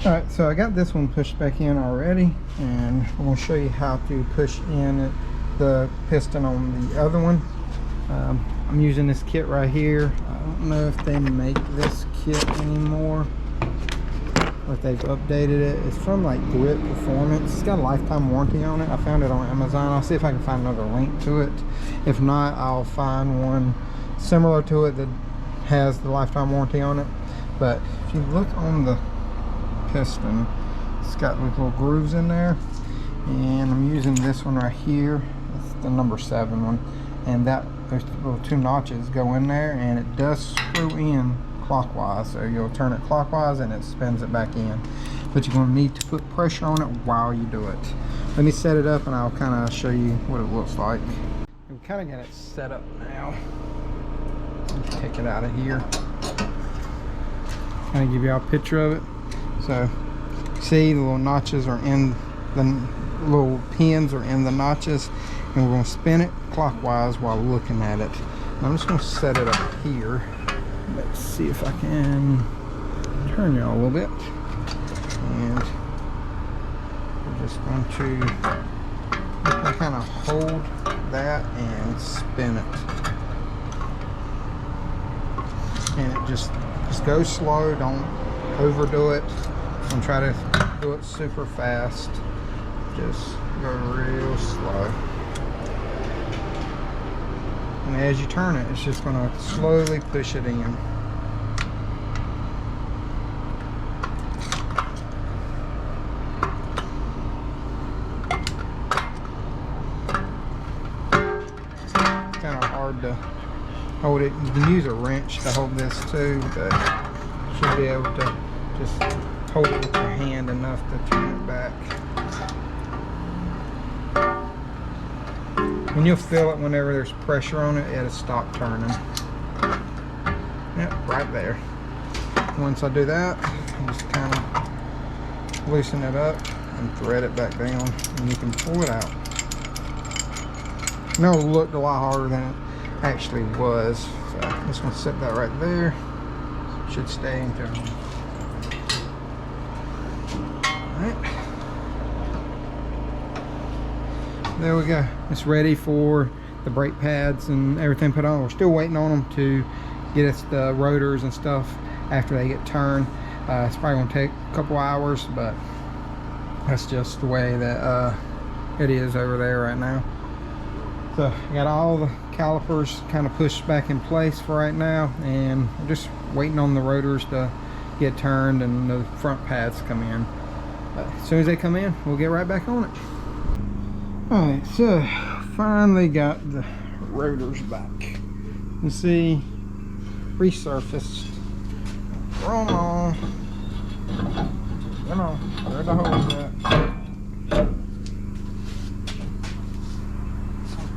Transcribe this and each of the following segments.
Alright, so I got this one pushed back in already, and I'm going to show you how to push in the piston on the other one. I'm using this kit right here. I don't know if they make this kit anymore, or if they've updated it. It's from like Grip Performance. It's got a lifetime warranty on it. I found it on Amazon. I'll see if I can find another link to it. If not, I'll find one similar to it that has the lifetime warranty on it. But if you look on the piston, it's got little grooves in there, and I'm using this one right here. It's the number 7 one, and that those little 2 notches go in there, and it does screw in clockwise. So you'll turn it clockwise and it spins it back in, but you're going to need to put pressure on it while you do it. Let me set it up and I'll kind of show you what it looks like. We kind of got it set up now. Let's take it out of here, kind of give you all a picture of it. So see, the little notches are in the little pins are in the notches, and we're going to spin it clockwise while looking at it. And I'm just going to set it up here. Let's see if I can turn you a little bit, and we're just going to kind of hold that and spin it, and it just go slow. Don't overdo it. Don't try to do it super fast. Just go real slow. And as you turn it, it's just going to slowly push it in. It's kind of hard to hold it. You can use a wrench to hold this too, but you should be able to just hold it with your hand enough to turn it back. And you'll feel it whenever there's pressure on it, it'll stop turning. Yep, right there. Once I do that, I just kind of loosen it up and thread it back down, and you can pull it out. And it'll look a lot harder than it actually was. So I'm just going to set that right there. It should stay in there. Alright. There we go. It's ready for the brake pads and everything put on. We're still waiting on them to get us the rotors and stuff after they get turned. It's probably going to take a couple hours, but that's just the way that it is over there right now. So I got all the calipers kind of pushed back in place for right now, and we're just waiting on the rotors to get turned and the front pads to come in. As soon as they come in, we'll get right back on it. Alright, so finally got the rotors back. You see, resurfaced. Roll on. Come on, where the holes at?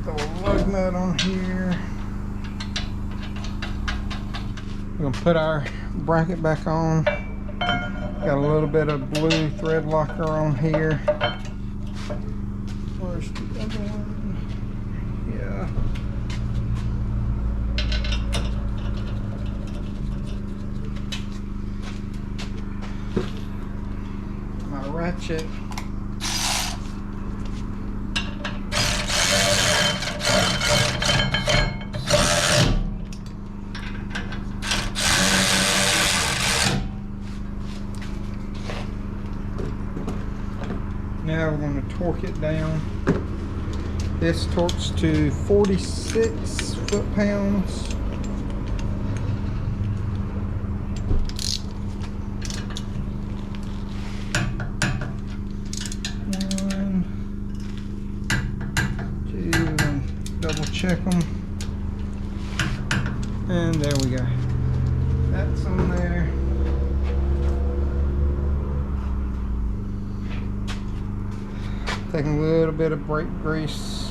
Throw a lug nut on here. We're gonna put our bracket back on. Got a little bit of blue thread locker on here. Where's the other one? Yeah. My ratchet. Now we're going to torque it down. This torques to 46 foot-pounds. One, two, and double check them. And there we go. That's on there. Taking a little bit of brake grease,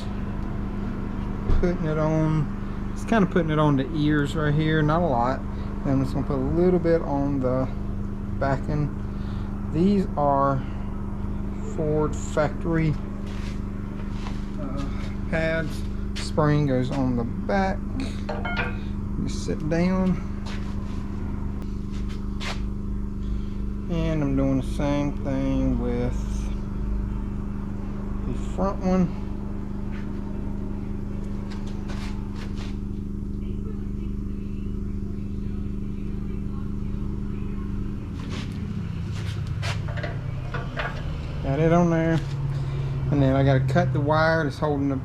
putting it on. It's kind of putting it on the ears right here, not a lot. Then I'm just gonna put a little bit on the backing. These are Ford factory pads. Spring goes on the back. You sit down, And I'm doing the same thing with the front one. Got it on there, and then I got to cut the wire that's holding the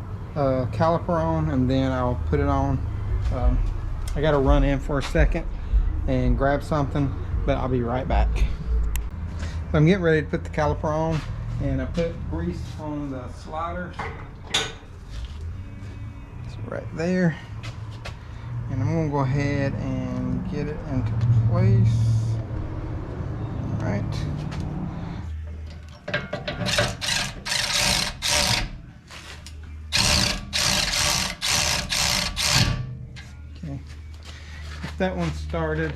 caliper on, and then I'll put it on. I got to run in for a second and grab something, but I'll be right back. So I'm getting ready to put the caliper on, and I put grease on the slider. It's right there, and I'm going to go ahead and get it into place. All right. Okay, get that one started.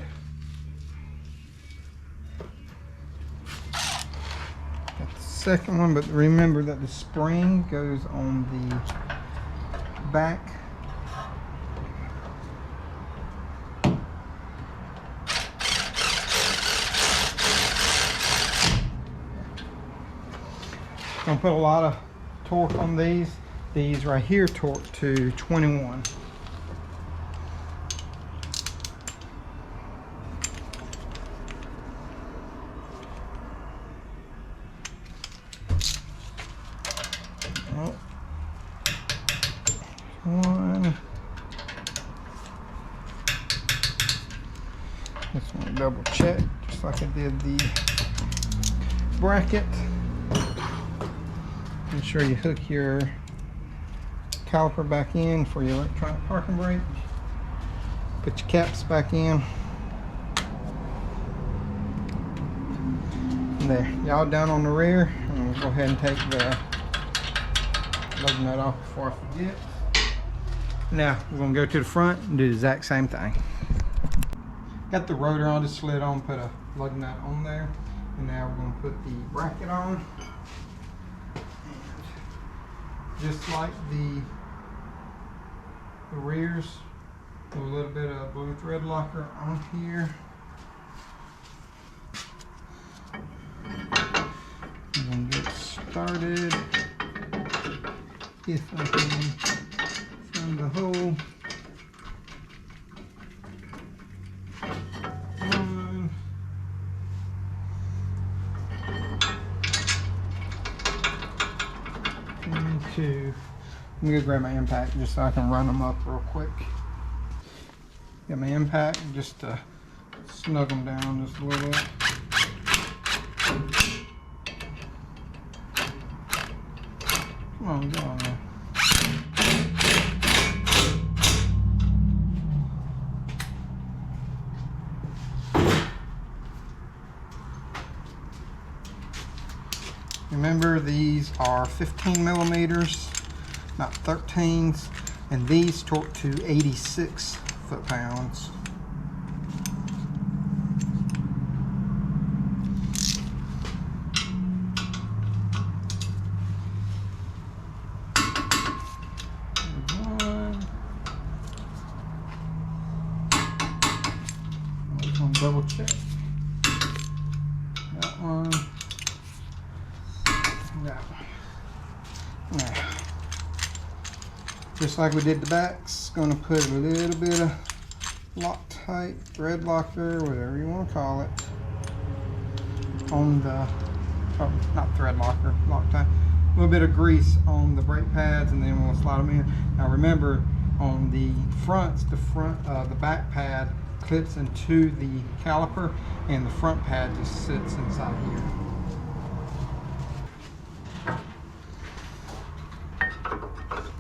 Got the second one, but remember that the spring goes on the back. I'm gonna put a lot of torque on these. These right here torque to 21. Oh. One. Just want to double check, just like I did the bracket. Make sure you hook your caliper back in for your electronic parking brake. Put your caps back in. And there, y'all down on the rear. And we'll go ahead and take the lug nut off before I forget. Now we're gonna go to the front and do the exact same thing. Got the rotor on, just slid on, put a lug nut on there. And now we're gonna put the bracket on. Just like the rears, with a little bit of blue thread locker on here. I'm gonna get started. If I can find the hole. One. And two. I'm gonna grab my impact just so I can run them up real quick. Got my impact just to snug them down just a little bit. Come on, go on there. Remember, these are 15 millimeters, not 13s, and these torque to 86 foot-pounds. Double check that one. That one. Now, just like we did the backs, gonna put a little bit of Loctite, thread locker, whatever you want to call it, on the, oh, not thread locker, Loctite. A little bit of grease on the brake pads, and then we'll slide them in. Now remember, on the fronts, the back pad clips into the caliper, and the front pad just sits inside here.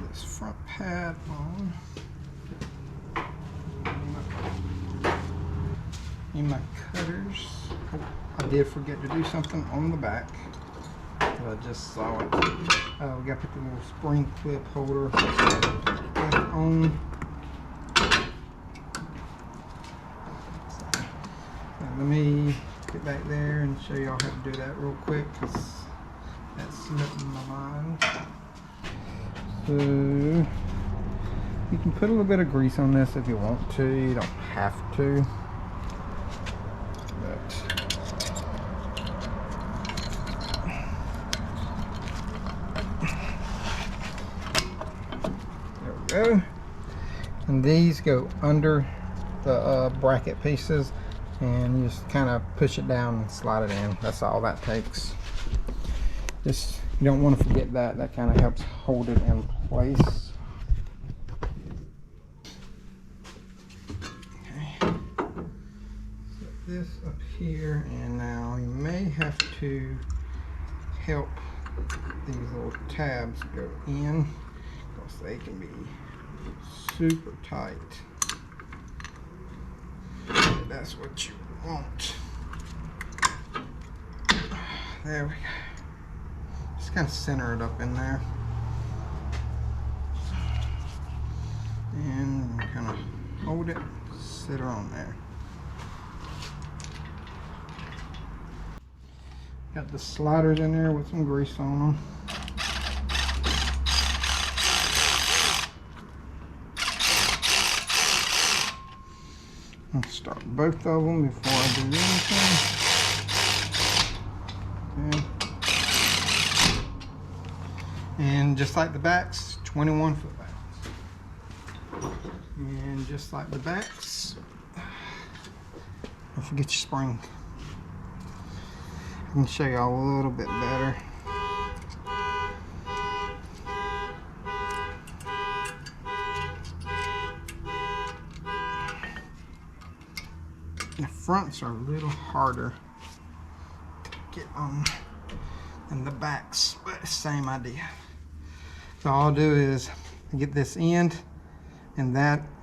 This front pad on. Need my cutters. Oh, I did forget to do something on the back. I just saw it. We got to put the little spring clip holder back on. Let me get back there and show y'all how to do that real quick, because that slipped in my mind. So you can put a little bit of grease on this if you want to. You don't have to. But go. And these go under the bracket pieces, and you just kind of push it down and slide it in. That's all that takes. Just, you don't want to forget that. That kind of helps hold it in place. Okay. Set this up here, and now you may have to help these little tabs go in, because they can be super tight. That's what you want. There we go. Just kind of center it up in there. And kind of hold it, sit it on there. Got the sliders in there with some grease on them. I'll start both of them before I do anything. Okay. And just like the backs, 21 foot backs. And just like the backs, don't forget your spring. I can show you a little bit better. The fronts are a little harder to get on than the backs, but same idea. So all I'll do is get this end, and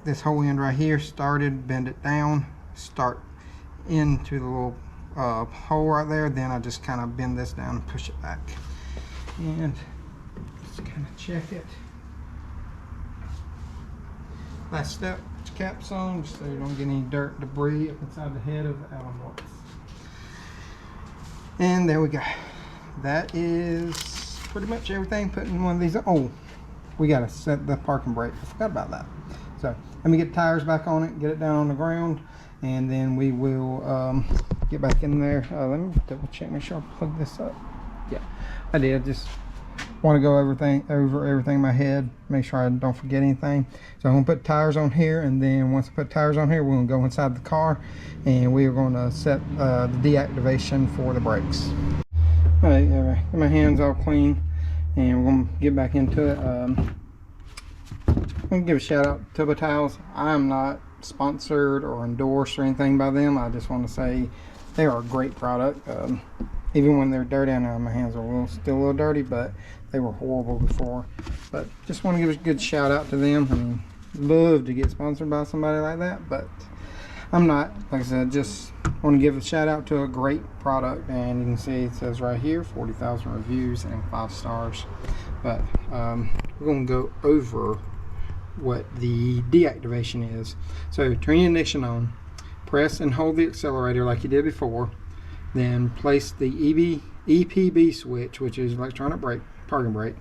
this whole end right here started, bend it down, start into the little hole right there, then I just kind of bend this down and push it back, and just kind of check it. Last step, put your caps on just so you don't get any dirt, debris up inside the head of the Allen box. And there we go. That is pretty much everything. Putting one of these, oh, we gotta set the parking brake. I forgot about that. So let me get the tires back on it, get it down on the ground, and then we will get back in there. Let me double check, make sure I plug this up. Yeah, I did. Just want to go over everything in my head, make sure I don't forget anything. So I'm gonna put tires on here, and then once I put tires on here, we're gonna go inside the car, and we are going to set the deactivation for the brakes. All right, get my hands all clean, and we're gonna get back into it. I'm gonna give a shout out to Turbo Towels. I'm not sponsored or endorsed or anything by them. I just want to say they are a great product. Even when they're dirty, I know my hands are still a little dirty, but they were horrible before. But just want to give a good shout out to them. I mean, love to get sponsored by somebody like that, but I'm not. Like I said, just want to give a shout out to a great product. And you can see it says right here 40,000 reviews and 5 stars. But we're going to go over what the deactivation is. So turn your ignition on, press and hold the accelerator like you did before, then place the EPB switch, which is electronic parking brake,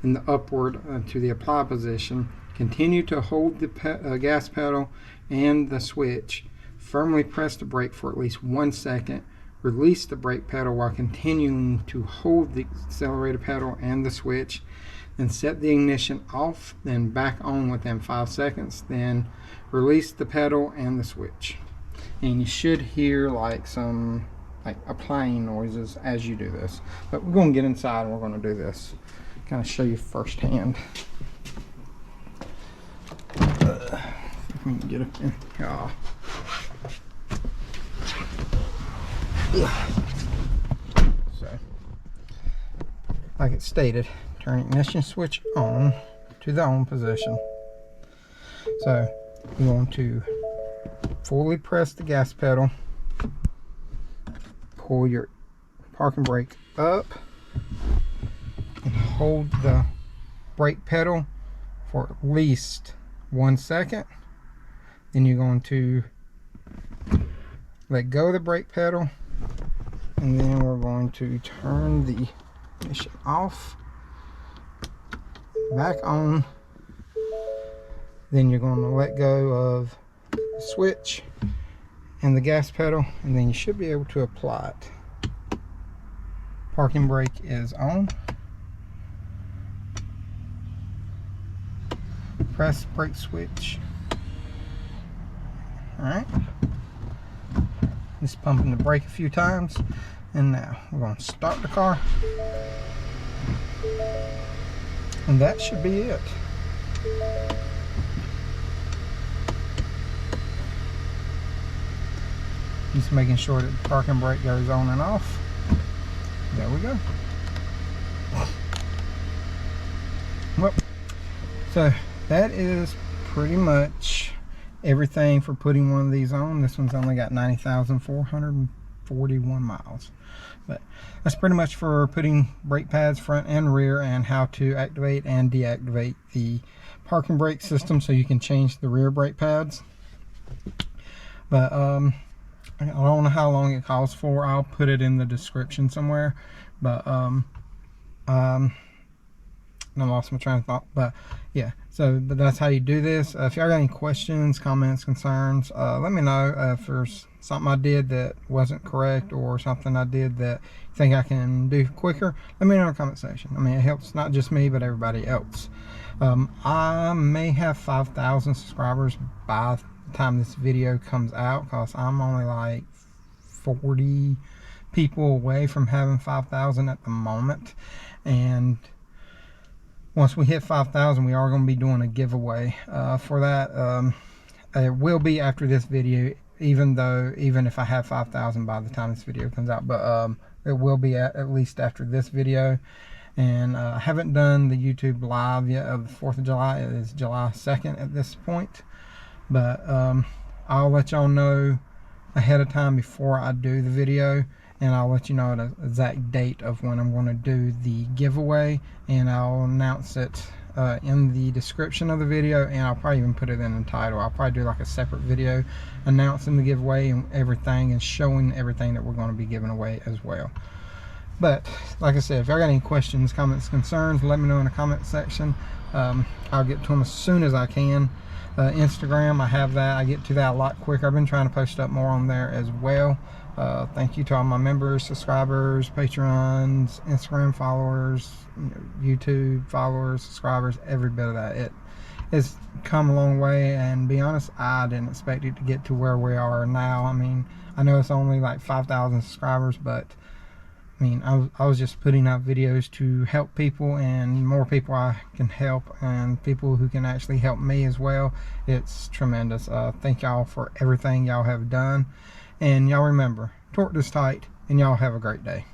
in the upward to the apply position. Continue to hold the gas pedal and the switch. Firmly press the brake for at least 1 second. Release the brake pedal while continuing to hold the accelerator pedal and the switch. Then set the ignition off, then back on within 5 seconds. Then release the pedal and the switch. And you should hear like some applying noises as you do this. But we're going to get inside and we're going to do this. Kind of show you firsthand. If we can get up in. Oh. So, like it stated, turn ignition switch on to the on position. So you want to fully press the gas pedal, pull your parking brake up, and hold the brake pedal for at least 1 second. Then you're going to let go of the brake pedal, and then we're going to turn the ignition off, back on. Then you're going to let go of the switch and the gas pedal, and then you should be able to apply it. Parking brake is on. press brake switch. Alright. Just pumping the brake a few times. And now we're going to start the car. And that should be it. Just making sure that the parking brake goes on and off. There we go. Well, so that is pretty much everything for putting one of these on. This one's only got 90,441 miles. But that's pretty much for putting brake pads front and rear, and how to activate and deactivate the parking brake system so you can change the rear brake pads. But I don't know how long it calls for. I'll put it in the description somewhere. But I lost my train of thought. But yeah, so but that's how you do this. If y'all got any questions, comments, concerns, let me know. If there's something I did that wasn't correct, or something I did that you think I can do quicker, let me know in the comment section. I mean, it helps not just me but everybody else. I may have 5,000 subscribers by the time this video comes out, because I'm only like 40 people away from having 5,000 at the moment. And once we hit 5,000, we are going to be doing a giveaway for that. It will be after this video, even if I have 5,000 by the time this video comes out. But it will be at least after this video. And I haven't done the YouTube live yet of the 4th of July. It is July 2nd at this point. But I'll let y'all know ahead of time before I do the video, and I'll let you know the exact date of when I'm going to do the giveaway, and I'll announce it in the description of the video, and I'll probably even put it in the title. I'll probably do like a separate video announcing the giveaway and everything, and showing everything that we're going to be giving away as well. But like I said, if y'all got any questions, comments, concerns, let me know in the comment section. I'll get to them as soon as I can. Instagram, I have that. I get to that a lot quicker. I've been trying to post up more on there as well. Thank you to all my members, subscribers, patrons, Instagram followers, YouTube followers, subscribers, every bit of that. It's come a long way, and to be honest, I didn't expect it to get to where we are now. I mean, I know it's only like 5,000 subscribers, but I mean, I was just putting out videos to help people, and more people I can help, and people who can actually help me as well. It's tremendous. Thank y'all for everything y'all have done. And y'all remember, torque this tight, and y'all have a great day.